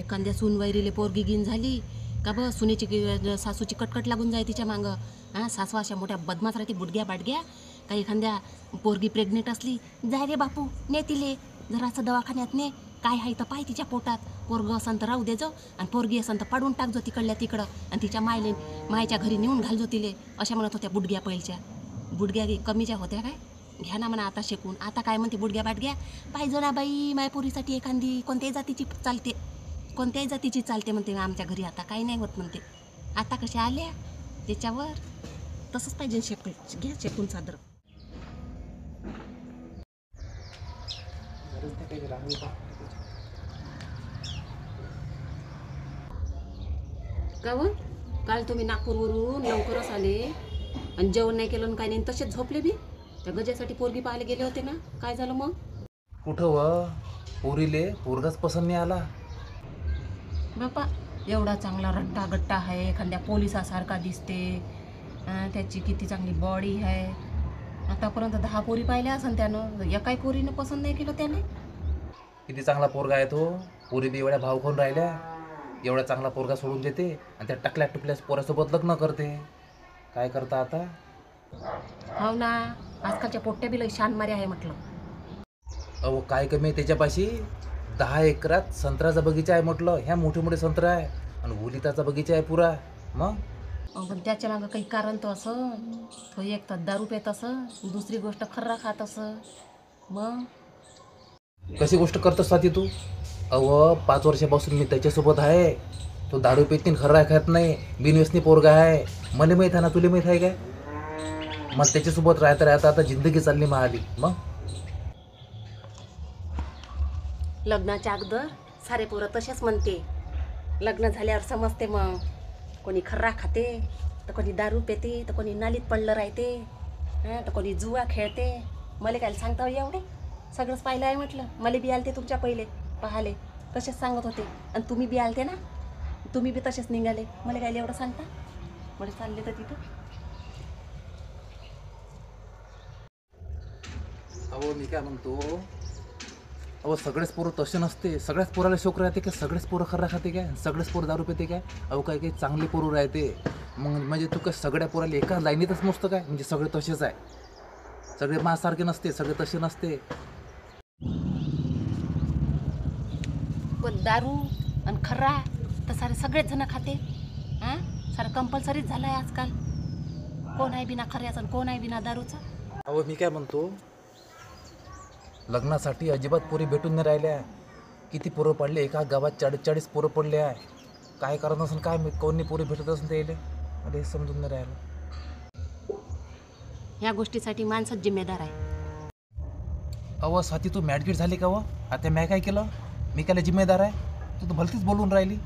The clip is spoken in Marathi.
एखाद्या सूनवैरीले पोरगी गिन झाली का बस सुनेची सासूची कटकट लागून जाय तिच्या मागं. हां, सासू अशा मोठ्या बदमाश राहते, बुडग्या बाडग्या. काही एखाद्या पोरगी प्रेग्नेंट असली, जाय रे बापू ने तिले जरासं दवाखान्यात ने, काय आहे तर पाय तिच्या पोटात. पोरगं असन तर राहू दे जो, आणि पोरगी असन तर पाडून टाक जो तिकडल्या तिकडं, आणि तिच्या मायच्या घरी नेऊन घालजो तिले. अशा म्हणत होत्या बुडग्या पहिलच्या. बुडग्या कमीच्या होत्या काय? घ्या ना म्हणा आता शिकून. आता काय म्हणते बुडग्या बाडग्या, पाहिजे ना बाई मायपोरीसाठी एखादी कोणत्याही जातीची चालते, कोणत्याही जातीची चालते म्हणते आमच्या घरी. आता काही नाही होत म्हणते. आता कशा आल्या त्याच्यावर तसंच पाहिजे. घ्या शेकून सादर. का व काल तुम्ही नागपूरवरून लवकरच आले आणि जेवण नाही केलं काय नाही, तसेच झोपले बी. त्या गजासाठी पोरगी पाहायला गेले होते ना, काय झालं मग? कुठं व पोरीले पोरगाच पसंत नाही आला. बापा एवढा चांगला रट्टा गट्टा आहे, एखाद्या पोलिसासारखा दिसते, त्याची किती चांगली बॉडी आहे. आतापर्यंत 10 पोरी पाहिल्या असन त्यानं, एकाही पोरीनं पसंत नाही केलं त्याने. किती चांगला पोरगा आहे तो. पोरी बी एवढ्या भाव खाऊन राहिल्या. एवढा चांगला पोरगा सोडून देते आणि त्या टकल्या टुकल्या पोरासोबत लग्न करते. काय करता आता? हो ना, आजकालच्या पोट्ट्या बी लई शानमारी आहे म्हटलं. अहो काय कमी आहे त्याच्यापाशी? 10 एकरात संत्र्याचा बगीचा आहे म्हटलं. ह्या मोठे मोठे संत्रा आहे आणि ओलिताचा बगीचा आहे पुरा. मग पण त्याच्या मागं काही कारण तर असं, तो एक तर दारू पेत असं, दुसरी गोष्ट खर्रा खात असं. मग कशी गोष्ट करतोस स्वाती तू? अहो 5 वर्षापासून मी त्याच्यासोबत आहे. तो दारू पेतीन, खर्रा खात नाही, बिनव्यसनी पोरगा आहे. मला माहीत आहे ना, तुला माहीत आहे काय? मग त्याच्यासोबत राहता राहता आता जिंदगी चालली महाली. मग लग्नाच्या अगोदर सारे पोरं तसेच म्हणते, लग्न झाल्यावर समजते. मग कोणी खर्रा खाते, तर कोणी दारू पेते, तर कोणी नालीत पडलं राहते, तर कोणी जुवा खेळते. मला काय सांगता एवढे सगळंच पाहिलं आहे म्हटलं. मला बी आलते तुमच्या पहिले पाहाले, तसेच सांगत होते. आणि तुम्ही बी आलते ना, तुम्ही बी तसेच निघाले. मला काय एवढं सांगता? मला चालले तर तिथं. अहो मी काय म्हणतो, अहो सगळेच पोरं तसे नसते. सगळ्याच पोराला शोक राहते काय? सगळेच पोरं खर्रा खाते काय? सगळेच पोरं दारू पेते काय? अहो काही काही चांगली पोरं राहते. मग म्हणजे तू काय सगळ्या पोराला एका लाईनीतच मोजतं काय? म्हणजे सगळे तसेच आहे? सगळे माझ्यासारखे नसते, सगळे तसे नसते. पण दारू आणि खर्रा तर सारे सगळेच जण खाते. हां, सारं कंपल्सरीच झालं आहे आजकाल. कोण आहे बिना खऱ्याचं आणि कोण आहे बिना दारूचं? अहो मी काय म्हणतो, लग्नासाठी अजिबात पोरी भेटून नाही राहिल्या. किती पोरं पडले एका गावात, 40-40 पोरं पडले आहे. काय कारण असेल काय? कोणी पोरी भेटत असेल ते येले, मला हे समजून नाही राहिलं. ह्या गोष्टीसाठी माणसंच जिम्मेदार आहे. अहो स्वाती तू मॅडगीट झाली का? व आता मी काय केलं? मी काय जिम्मेदार आहे? तू तर भलतीच बोलून राहिली.